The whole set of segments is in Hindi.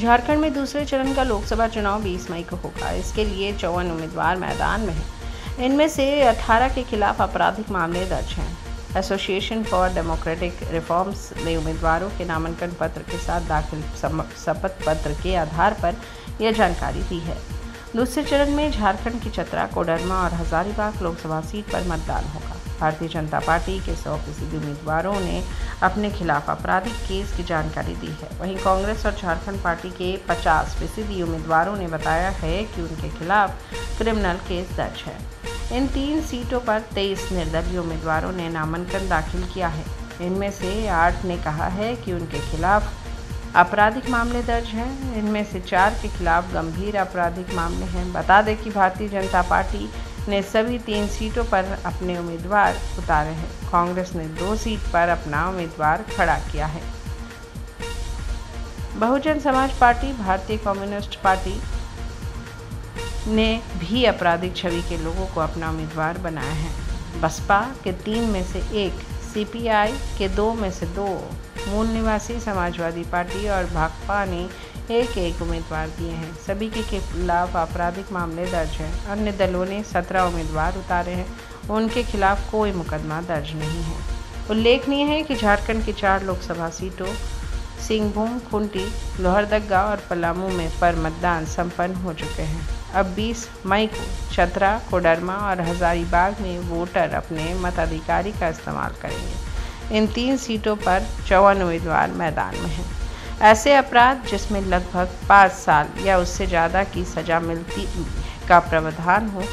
झारखंड में दूसरे चरण का लोकसभा चुनाव 20 मई को होगा। इसके लिए 54 उम्मीदवार मैदान में हैं। इनमें से 18 के खिलाफ आपराधिक मामले दर्ज हैं। एसोसिएशन फॉर डेमोक्रेटिक रिफॉर्म्स ने उम्मीदवारों के नामांकन पत्र के साथ दाखिल शपथ पत्र के आधार पर यह जानकारी दी है। दूसरे चरण में झारखंड की चतरा, कोडरमा और हजारीबाग लोकसभा सीट पर मतदान होगा। भारतीय जनता पार्टी के 100% उम्मीदवारों ने अपने खिलाफ आपराधिक केस की जानकारी दी है। वहीं कांग्रेस और झारखंड पार्टी के 50% उम्मीदवारों ने बताया है कि उनके खिलाफ क्रिमिनल केस दर्ज है। इन 3 सीटों पर 23 निर्दलीय उम्मीदवारों ने नामांकन दाखिल किया है। इनमें से 8 ने कहा है कि उनके खिलाफ आपराधिक मामले दर्ज हैं। इनमें से 4 के खिलाफ गंभीर आपराधिक मामले हैं। बता दें कि भारतीय जनता पार्टी ने सभी 3 सीटों पर अपने उम्मीदवार उतारे हैं। कांग्रेस ने 2 सीट पर अपना उम्मीदवार खड़ा किया है। बहुजन समाज पार्टी, भारतीय कम्युनिस्ट पार्टी ने भी आपराधिक छवि के लोगों को अपना उम्मीदवार बनाया है। बसपा के 3 में से 1, सीपीआई के 2 में से 2, मूल निवासी समाजवादी पार्टी और भाकपा ने 1-1 उम्मीदवार दिए हैं। सभी के खिलाफ आपराधिक मामले दर्ज हैं। अन्य दलों ने 17 उम्मीदवार उतारे हैं। उनके खिलाफ कोई मुकदमा दर्ज नहीं है। उल्लेखनीय है कि झारखंड की 4 लोकसभा सीटों सिंहभूम, खूंटी, लोहरदगा और पलामू में पर मतदान संपन्न हो चुके हैं। अब 20 मई को चतरा, कोडरमा और हजारीबाग में वोटर अपने मताधिकार का इस्तेमाल करेंगे। इन 3 सीटों पर 54 उम्मीदवार मैदान में हैं। ऐसे अपराध जिसमें लगभग 5 साल या उससे ज़्यादा की सज़ा मिलती का प्रावधान हो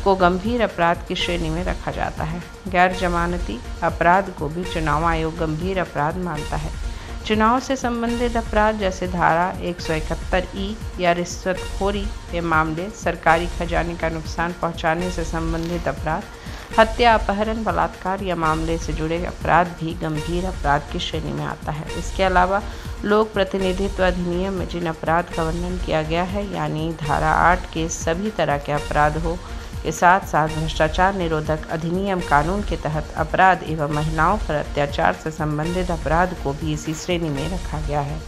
को गंभीर अपराध की श्रेणी में रखा जाता है। गैर जमानती अपराध को भी चुनाव आयोग गंभीर अपराध मानता है। चुनाव से संबंधित अपराध जैसे धारा 171(ई) या रिश्वतखोरी के मामले, सरकारी खजाने का नुकसान पहुंचाने से संबंधित अपराध, हत्या, अपहरण, बलात्कार या मामले से जुड़े अपराध भी गंभीर अपराध की श्रेणी में आता है। इसके अलावा लोक प्रतिनिधित्व अधिनियम में जिन अपराध का वर्णन किया गया है, यानी धारा 8 के सभी तरह के अपराधों के साथ साथ भ्रष्टाचार निरोधक अधिनियम कानून के तहत अपराध एवं महिलाओं पर अत्याचार से संबंधित अपराध को भी इसी श्रेणी में रखा गया है।